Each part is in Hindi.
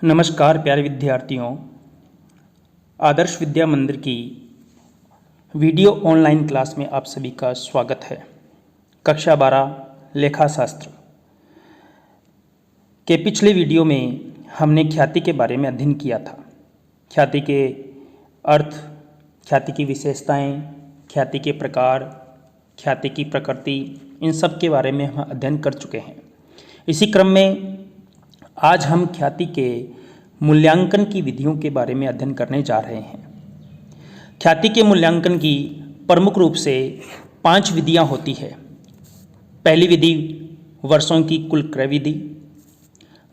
नमस्कार प्यारे विद्यार्थियों, आदर्श विद्या मंदिर की वीडियो ऑनलाइन क्लास में आप सभी का स्वागत है। कक्षा 12 लेखा शास्त्र के पिछले वीडियो में हमने ख्याति के बारे में अध्ययन किया था। ख्याति के अर्थ, ख्याति की विशेषताएं, ख्याति के प्रकार, ख्याति की प्रकृति, इन सब के बारे में हम अध्ययन कर चुके हैं। इसी क्रम में आज हम ख्याति के मूल्यांकन की विधियों के बारे में अध्ययन करने जा रहे हैं। ख्याति के मूल्यांकन की प्रमुख रूप से 5 विधियां होती है। पहली विधि वर्षों की कुल क्रय विधि,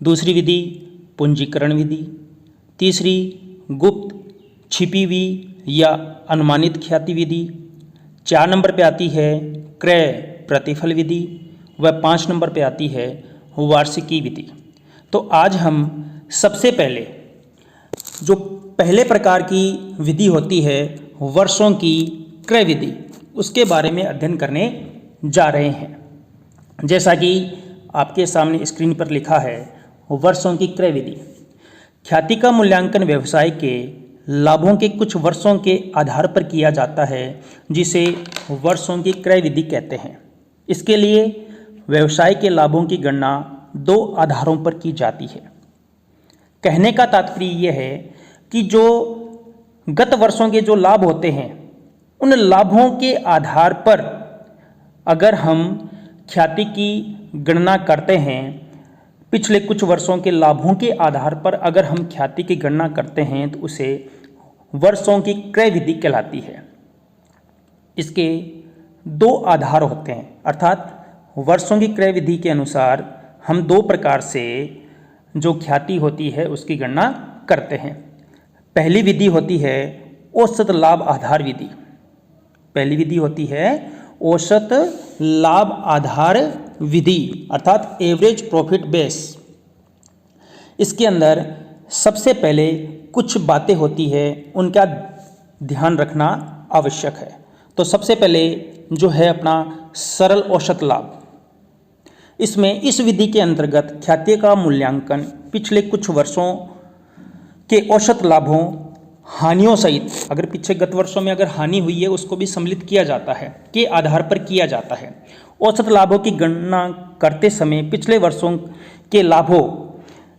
दूसरी विधि पूंजीकरण विधि, तीसरी गुप्त, छिपी हुई या अनुमानित ख्याति विधि, 4 नंबर पे आती है क्रय प्रतिफल विधि व 5 नंबर पे आती है वार्षिकी विधि। तो आज हम सबसे पहले जो पहले प्रकार की विधि होती है वर्षों की क्रय विधि, उसके बारे में अध्ययन करने जा रहे हैं। जैसा कि आपके सामने स्क्रीन पर लिखा है, वर्षों की क्रय विधि। ख्याति का मूल्यांकन व्यवसाय के लाभों के कुछ वर्षों के आधार पर किया जाता है, जिसे वर्षों की क्रय विधि कहते हैं। इसके लिए व्यवसाय के लाभों की गणना 2 आधारों पर की जाती है। कहने का तात्पर्य यह है कि जो गत वर्षों के जो लाभ होते हैं, उन लाभों के आधार पर अगर हम ख्याति की गणना करते हैं, पिछले कुछ वर्षों के लाभों के आधार पर अगर हम ख्याति की गणना करते हैं तो उसे वर्षों की क्रय विधि कहलाती है। इसके 2 आधार होते हैं, अर्थात वर्षों की क्रय विधि के अनुसार हम 2 प्रकार से जो ख्याति होती है उसकी गणना करते हैं। पहली विधि होती है औसत लाभ आधार विधि। पहली विधि होती है औसत लाभ आधार विधि, अर्थात एवरेज प्रॉफिट बेस। इसके अंदर सबसे पहले कुछ बातें होती है, उनका ध्यान रखना आवश्यक है। तो सबसे पहले जो है अपना सरल औसत लाभ। इसमें इस विधि के अंतर्गत ख्याति का मूल्यांकन पिछले कुछ वर्षों के औसत लाभों, हानियों सहित, अगर पीछे गत वर्षों में अगर हानि हुई है उसको भी सम्मिलित किया जाता है, के आधार पर किया जाता है। औसत लाभों की गणना करते समय पिछले वर्षों के लाभों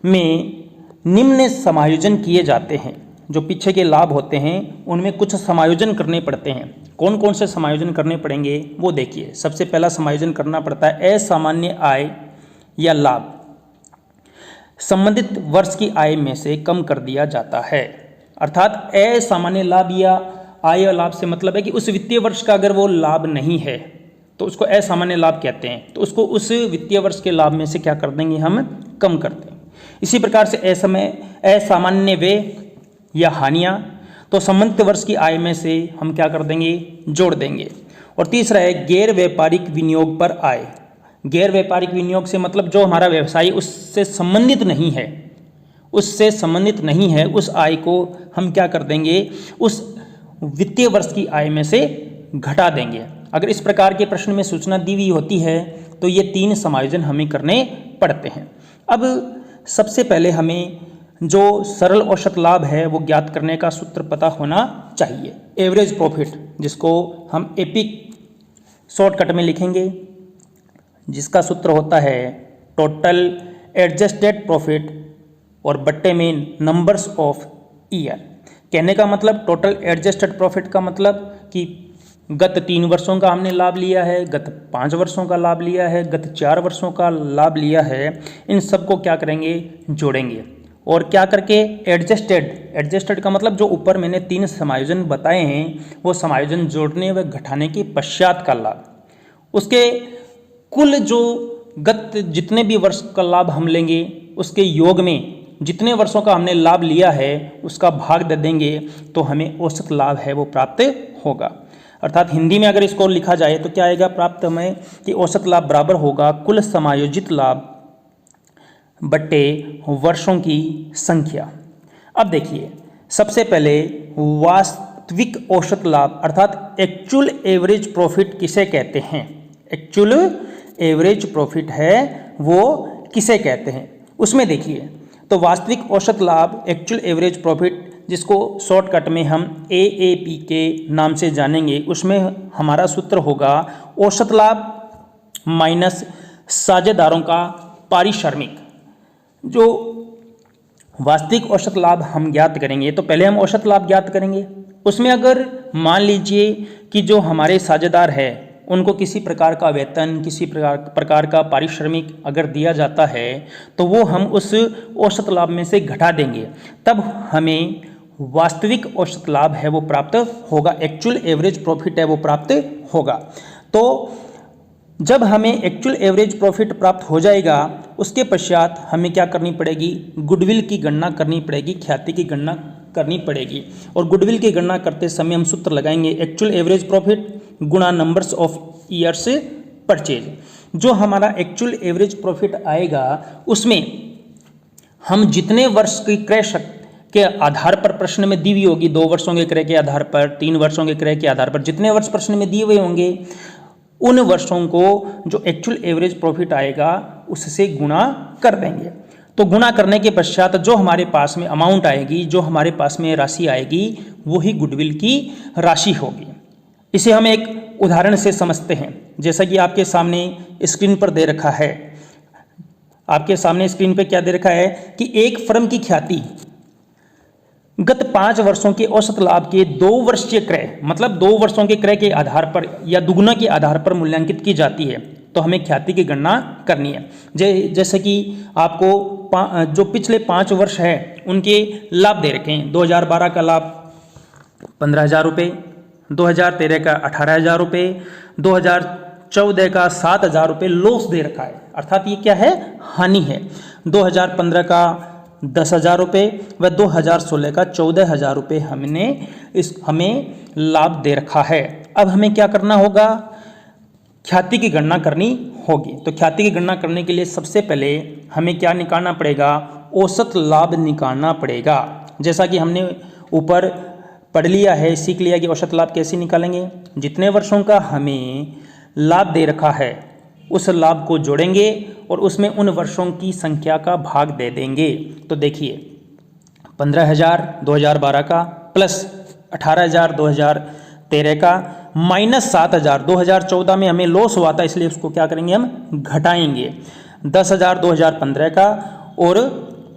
में निम्न समायोजन किए जाते हैं। जो पीछे के लाभ होते हैं उनमें कुछ समायोजन करने पड़ते हैं। कौन कौन से समायोजन करने पड़ेंगे वो देखिए। सबसे पहला समायोजन करना पड़ता है असामान्य आय या लाभ संबंधित वर्ष की आय में से कम कर दिया जाता है। अर्थात असामान्य लाभ या आय या लाभ से मतलब है कि उस वित्तीय वर्ष का अगर वो लाभ नहीं है तो उसको असामान्य लाभ कहते हैं। तो उसको उस वित्तीय वर्ष के लाभ में से क्या कर देंगे, हम कम कर देंगे। इसी प्रकार से असामान्य व्यय या हानियाँ, तो संबंधित वर्ष की आय में से हम क्या कर देंगे, जोड़ देंगे। और तीसरा है गैर व्यापारिक विनियोग पर आय। गैर व्यापारिक विनियोग से मतलब जो हमारा व्यवसाय उससे संबंधित नहीं है, उससे संबंधित नहीं है, उस आय को हम क्या कर देंगे, उस वित्तीय वर्ष की आय में से घटा देंगे। अगर इस प्रकार के प्रश्न में सूचना दी हुई होती है तो ये 3 समायोजन हमें करने पड़ते हैं। अब सबसे पहले हमें जो सरल औसत लाभ है वो ज्ञात करने का सूत्र पता होना चाहिए। एवरेज प्रॉफिट, जिसको हम एपिक शॉर्टकट में लिखेंगे, जिसका सूत्र होता है टोटल एडजस्टेड प्रॉफिट और बट्टे में नंबर्स ऑफ ईयर। कहने का मतलब टोटल एडजस्टेड प्रॉफिट का मतलब कि गत 3 वर्षों का हमने लाभ लिया है, गत 5 वर्षों का लाभ लिया है, गत 4 वर्षों का लाभ लिया है, इन सबको क्या करेंगे, जोड़ेंगे। और क्या करके एडजस्टेड का मतलब जो ऊपर मैंने 3 समायोजन बताए हैं वो समायोजन जोड़ने व घटाने के पश्चात का लाभ, उसके कुल जो गत जितने भी वर्ष का लाभ हम लेंगे उसके योग में जितने वर्षों का हमने लाभ लिया है उसका भाग दे देंगे तो हमें औसत लाभ है वो प्राप्त होगा। अर्थात हिंदी में अगर इसको लिखा जाए तो क्या आएगा प्राप्त हमें कि औसत लाभ बराबर होगा कुल समायोजित लाभ बट्टे वर्षों की संख्या। अब देखिए, सबसे पहले वास्तविक औसत लाभ अर्थात एक्चुअल एवरेज प्रॉफिट किसे कहते हैं। एक्चुअल एवरेज प्रॉफिट है वो किसे कहते हैं, उसमें देखिए तो वास्तविक औसत लाभ एक्चुअल एवरेज प्रॉफिट, जिसको शॉर्टकट में हम AAP के नाम से जानेंगे, उसमें हमारा सूत्र होगा औसत लाभ माइनस साझेदारों का पारिश्रमिक। जो वास्तविक औसत लाभ हम ज्ञात करेंगे, तो पहले हम औसत लाभ ज्ञात करेंगे। उसमें अगर मान लीजिए कि जो हमारे साझेदार है उनको किसी प्रकार का वेतन, किसी प्रकार का पारिश्रमिक अगर दिया जाता है, तो वो हम उस औसत लाभ में से घटा देंगे, तब हमें वास्तविक औसत लाभ है वो प्राप्त होगा, एक्चुअल एवरेज प्रॉफिट है वो प्राप्त होगा। तो जब हमें एक्चुअल एवरेज प्रॉफिट प्राप्त हो जाएगा, उसके पश्चात हमें क्या करनी पड़ेगी, गुडविल की गणना करनी पड़ेगी, ख्याति की गणना करनी पड़ेगी। और गुडविल की गणना करते समय हम सूत्र लगाएंगे एक्चुअल एवरेज प्रॉफिट गुणा नंबर्स ऑफ ईयर्स परचेज। जो हमारा एक्चुअल एवरेज प्रॉफिट आएगा, उसमें हम जितने वर्ष की क्रय के आधार पर प्रश्न में दी हुई होगी, 2 वर्षों के क्रय के आधार पर, 3 वर्षों के क्रय के आधार पर, जितने वर्ष प्रश्न में दिए हुए होंगे, उन वर्षों को जो एक्चुअल एवरेज प्रॉफिट आएगा उससे गुणा कर देंगे। तो गुणा करने के पश्चात जो हमारे पास में अमाउंट आएगी, जो हमारे पास में राशि आएगी, वही गुडविल की राशि होगी। इसे हम एक उदाहरण से समझते हैं। जैसा कि आपके सामने स्क्रीन पर दे रखा है, आपके सामने स्क्रीन पर क्या दे रखा है कि एक फर्म की ख्याति गत 5 वर्षों के औसत लाभ के 2 वर्षीय क्रय, मतलब 2 वर्षों के क्रय के आधार पर या दुगुना के आधार पर मूल्यांकित की जाती है। तो हमें ख्याति की गणना करनी है। जैसे कि आपको जो पिछले 5 वर्ष है उनके लाभ दे रखे हैं। 2012 का लाभ 15,000 रुपये, 2013 का 18,000 रुपये, 2014 का 7,000 रुपये लॉस दे रखा है, अर्थात ये क्या है, हानि है। 2015 का 10,000 रुपये व 2016 का 14,000 रुपये हमें लाभ दे रखा है। अब हमें क्या करना होगा, ख्याति की गणना करनी होगी। तो ख्याति की गणना करने के लिए सबसे पहले हमें क्या निकालना पड़ेगा, औसत लाभ निकालना पड़ेगा। जैसा कि हमने ऊपर पढ़ लिया है, सीख लिया कि औसत लाभ कैसे निकालेंगे। जितने वर्षों का हमें लाभ दे रखा है उस लाभ को जोड़ेंगे और उसमें उन वर्षों की संख्या का भाग दे देंगे। तो देखिए 15,000 2012 का प्लस 18,000 2013 का माइनस 7,000 2014 में हमें लॉस हुआ था, इसलिए उसको क्या करेंगे, हम घटाएंगे। 10,000 2015 का और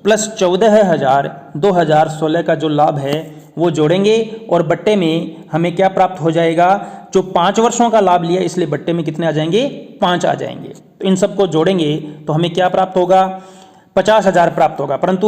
प्लस 14,000 2016 का जो लाभ है वो जोड़ेंगे और बट्टे में हमें क्या प्राप्त हो जाएगा, जो 5 वर्षों का लाभ लिया इसलिए बट्टे में कितने आ जाएंगे, 5 आ जाएंगे। तो इन सबको जोड़ेंगे तो हमें क्या प्राप्त होगा, 50,000 प्राप्त होगा। परंतु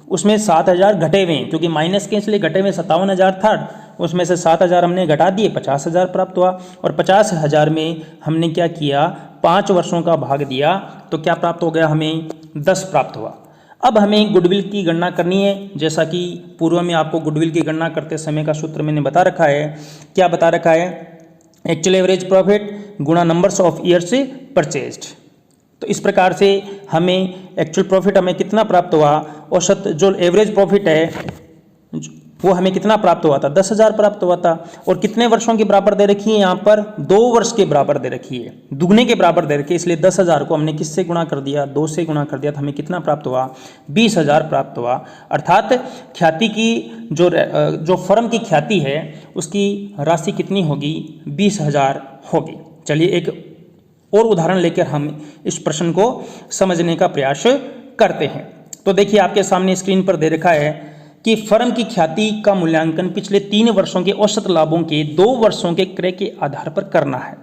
उसमें 7,000 घटे हुए हैं, क्योंकि माइनस के इसलिए घटे हुए 57,000 था, उसमें से 7,000 हमने घटा दिए, 50,000 प्राप्त हुआ। और 50,000 में हमने क्या किया, 5 वर्षों का भाग दिया, तो क्या प्राप्त हो गया, हमें 10 प्राप्त हुआ। अब हमें गुडविल की गणना करनी है। जैसा कि पूर्व में आपको गुडविल की गणना करते समय का सूत्र मैंने बता रखा है। क्या बता रखा है, एक्चुअल एवरेज प्रॉफिट गुणा नंबर्स ऑफ ईयर्स परचेज्ड। तो इस प्रकार से हमें एक्चुअल प्रॉफिट हमें कितना प्राप्त हुआ, औसत जो एवरेज प्रॉफिट है वो हमें कितना प्राप्त हुआ था, 10,000 प्राप्त हुआ था। और कितने वर्षों के बराबर दे रखी है, यहाँ पर 2 वर्ष के बराबर दे रखी है, दुगने के बराबर दे रखी है, इसलिए 10,000 को हमने किससे गुणा कर दिया, 2 से गुणा कर दिया, तो हमें कितना प्राप्त हुआ, 20,000 प्राप्त हुआ। अर्थात ख्याति की जो फर्म की ख्याति है उसकी राशि कितनी होगी, 20,000 होगी। चलिए एक और उदाहरण लेकर हम इस प्रश्न को समझने का प्रयास करते हैं। तो देखिए आपके सामने स्क्रीन पर दे रखा है कि फर्म की ख्याति का मूल्यांकन पिछले 3 वर्षों के औसत लाभों के 2 वर्षों के क्रय के आधार पर करना है।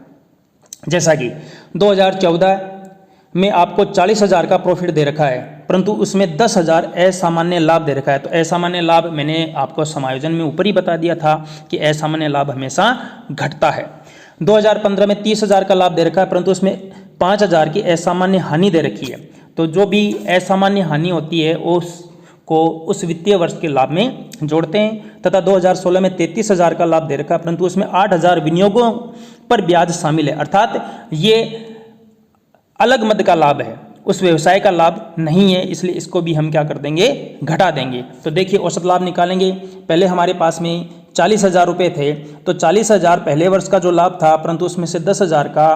जैसा कि 2014 में आपको 40,000 का प्रॉफिट दे रखा है, परंतु उसमें 10,000 असामान्य लाभ दे रखा है। तो असामान्य लाभ मैंने आपको समायोजन में ऊपर ही बता दिया था कि असामान्य लाभ हमेशा घटता है। 2015 में 30,000 का लाभ दे रखा है, परंतु उसमें 5,000 की असामान्य हानि दे रखी है। तो जो भी असामान्य हानि होती है उसको उस वित्तीय वर्ष के लाभ में जोड़ते हैं। तथा 2016 में 33,000 का लाभ दे रखा है, परंतु उसमें 8,000 विनियोगों पर ब्याज शामिल है, अर्थात ये अलग मद का लाभ है, उस व्यवसाय का लाभ नहीं है, इसलिए इसको भी हम क्या कर देंगे, घटा देंगे। तो देखिए औसत लाभ निकालेंगे। पहले हमारे पास में 40,000 रुपये थे, तो 40,000 पहले वर्ष का जो लाभ था, परंतु उसमें से 10,000 का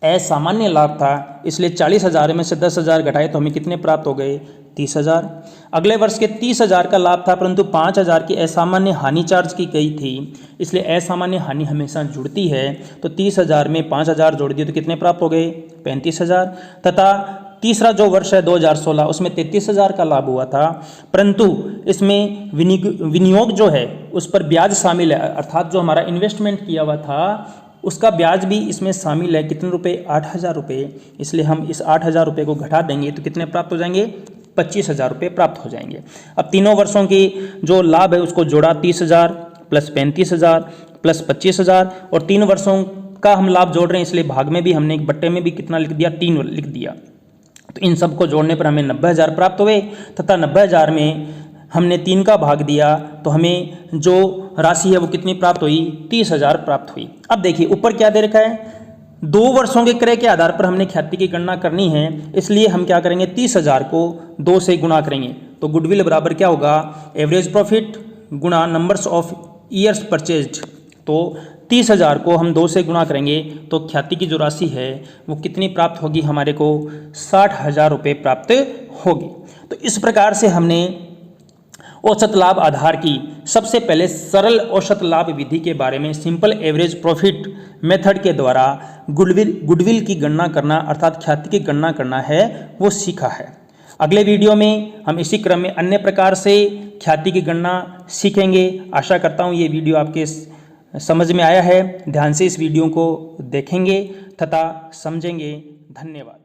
असामान्य लाभ था, इसलिए 40,000 में से 10,000 घटाए तो हमें कितने प्राप्त हो गए, 30,000। अगले वर्ष के 30,000 का लाभ था, परंतु 5,000 की असामान्य हानि चार्ज की गई थी, इसलिए असामान्य हानि हमेशा जुड़ती है। तो 30,000 में 5,000 जोड़ दिए तो कितने प्राप्त हो गए? 35,000। तथा तीसरा जो वर्ष है 2016, उसमें 33,000 का लाभ हुआ था, परंतु इसमें विनियोग जो है उस पर ब्याज शामिल है, अर्थात जो हमारा इन्वेस्टमेंट किया हुआ था उसका ब्याज भी इसमें शामिल है। कितने रुपए? 8,000 रुपये। इसलिए हम इस 8,000 रुपये को घटा देंगे तो कितने प्राप्त हो जाएंगे? 25,000 रुपये प्राप्त हो जाएंगे। अब तीनों वर्षों की जो लाभ है उसको जोड़ा, 30,000 प्लस 35,000 प्लस 25,000, और 3 वर्षों का हम लाभ जोड़ रहे हैं, इसलिए भाग में भी हमने एक बट्टे में भी कितना लिख दिया? 3 लिख दिया। तो इन सबको जोड़ने पर हमें 90,000 प्राप्त हुए, तथा 90,000 में हमने 3 का भाग दिया तो हमें जो राशि है वो कितनी प्राप्त हुई? 30,000 प्राप्त हुई। अब देखिए ऊपर क्या दे रखा है, 2 वर्षों के क्रय के आधार पर हमने ख्याति की गणना करनी है, इसलिए हम क्या करेंगे? 30,000 को 2 से गुणा करेंगे। तो गुडविल बराबर क्या होगा? एवरेज प्रॉफिट गुणा नंबर्स ऑफ ईयर्स परचेज्ड। तो 30,000 को हम 2 से गुणा करेंगे तो ख्याति की जो राशि है वो कितनी प्राप्त होगी? हमारे को 60,000 रुपये प्राप्त होगी। तो इस प्रकार से हमने औसत लाभ आधार की सबसे पहले सरल औसत लाभ विधि के बारे में, सिंपल एवरेज प्रॉफिट मेथड के द्वारा गुडविल की गणना करना अर्थात ख्याति की गणना करना है वो सीखा है। अगले वीडियो में हम इसी क्रम में अन्य प्रकार से ख्याति की गणना सीखेंगे। आशा करता हूँ ये वीडियो आपके समझ में आया है। ध्यान से इस वीडियो को देखेंगे तथा समझेंगे। धन्यवाद।